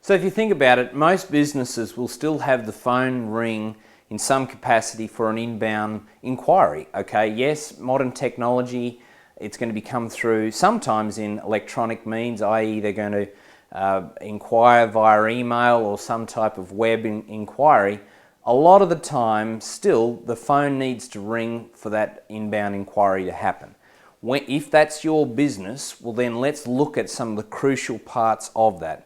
So if you think about it, most businesses will still have the phone ring in some capacity for an inbound inquiry. Okay, yes, modern technology, it's going to be come through sometimes in electronic means, i.e. they're going to inquire via email or some type of web inquiry. A lot of the time, still, the phone needs to ring for that inbound inquiry to happen. If that's your business, well then let's look at some of the crucial parts of that.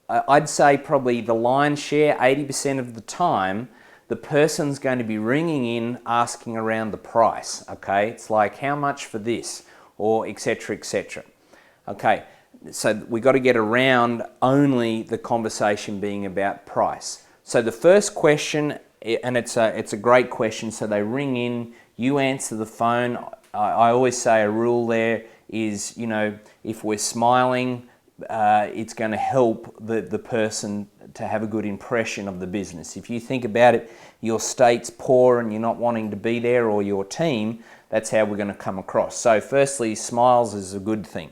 I'd say probably the lion's share, 80% of the time, the person's going to be ringing in asking around the price, okay? It's like, how much for this, or etc, etc. Okay, so we got to get around only the conversation being about price. So the first question, and it's a great question, so they ring in, you answer the phone. I always say a rule there is, you know, if we're smiling, it's going to help the person to have a good impression of the business. If you think about it, your state's poor and you're not wanting to be there, or your team, that's how we're going to come across. So firstly, smiles is a good thing.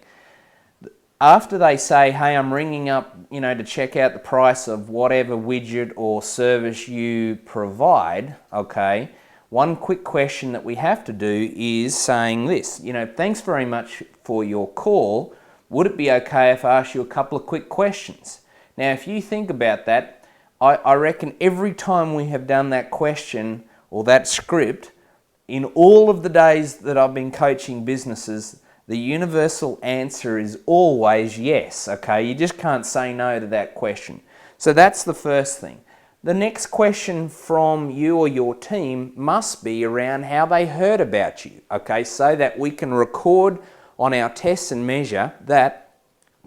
After they say, hey, I'm ringing up, you know, to check out the price of whatever widget or service you provide, okay, one quick question that we have to do is saying this, you know, thanks very much for your call. Would it be okay if I ask you a couple of quick questions? Now, if you think about that, I reckon every time we have done that question or that script, in all of the days that I've been coaching businesses, the universal answer is always yes, okay? You just can't say no to that question. So that's the first thing. The next question from you or your team must be around how they heard about you, okay? So that we can record on our tests and measure that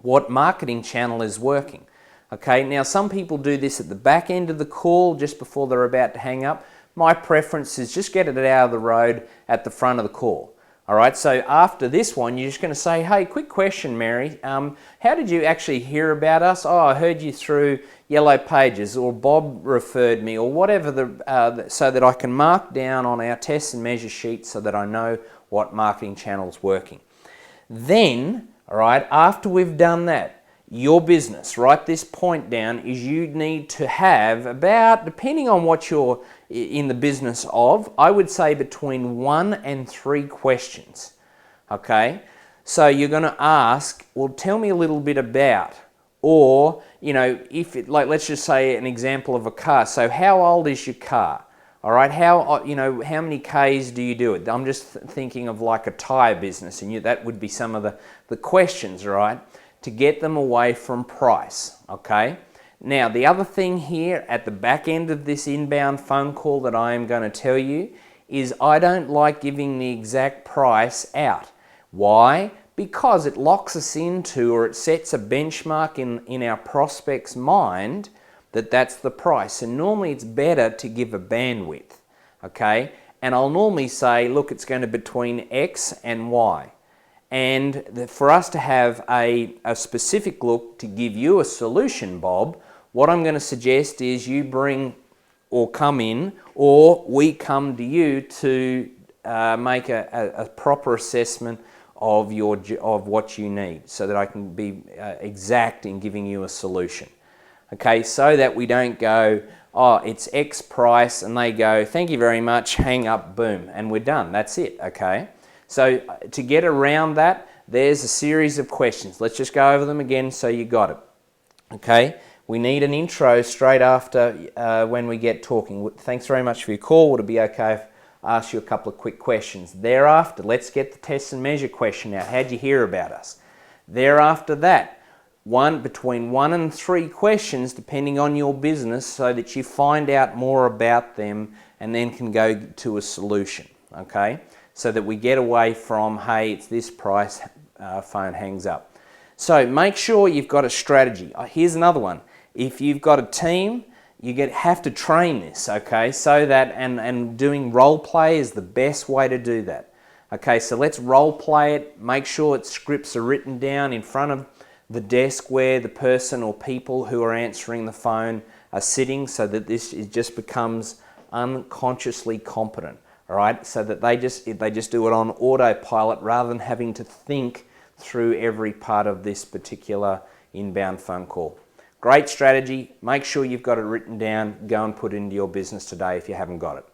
what marketing channel is working. Okay, now some people do this at the back end of the call just before they're about to hang up. My preference is just get it out of the road at the front of the call. All right, so after this one, you're just going to say, hey, quick question, Mary. How did you actually hear about us? Oh, I heard you through Yellow Pages, or Bob referred me, or whatever, so that I can mark down on our test and measure sheet so that I know what marketing channel is working. Then, all right, after we've done that, your business, write this point down, is you need to have about, depending on what you're in the business of, I would say between 1 and 3 questions, okay? So you're going to ask, well, tell me a little bit about, or, you know, if it, like, let's just say an example of a car. So how old is your car? All right, how many Ks do you do it? I'm just thinking of like a tire business, and that would be some of the questions, right, to get them away from price, okay? Now, the other thing here at the back end of this inbound phone call that I am going to tell you is I don't like giving the exact price out. Why? Because it locks us into, or it sets a benchmark in our prospect's mind that that's the price. And normally it's better to give a bandwidth, okay? And I'll normally say, look, it's going to be between X and Y. And for us to have a specific look to give you a solution, Bob, what I'm going to suggest is you bring or come in, or we come to you to make a proper assessment of what you need, so that I can be exact in giving you a solution. Okay, so that we don't go, oh, it's X price, and they go, thank you very much, hang up, boom, and we're done. That's it, okay? So to get around that, there's a series of questions. Let's just go over them again so you got it. Okay, we need an intro straight after when we get talking. Thanks very much for your call. Would it be okay if I ask you a couple of quick questions? Thereafter, let's get the test and measure question out. How'd you hear about us? Thereafter that, between 1 and 3 questions depending on your business, so that you find out more about them and then can go to a solution, okay? So that we get away from, hey, it's this price, phone hangs up. So make sure you've got a strategy. Here's another one. If you've got a team, you have to train this, okay? So that, and doing role play is the best way to do that. Okay, so let's role play it. Make sure its scripts are written down in front of the desk where the person or people who are answering the phone are sitting, so that it just becomes unconsciously competent. All right, so that they just do it on autopilot rather than having to think through every part of this particular inbound phone call. Great. Great strategy. Make sure you've got it written down. Go and put it into your business today if you haven't got it.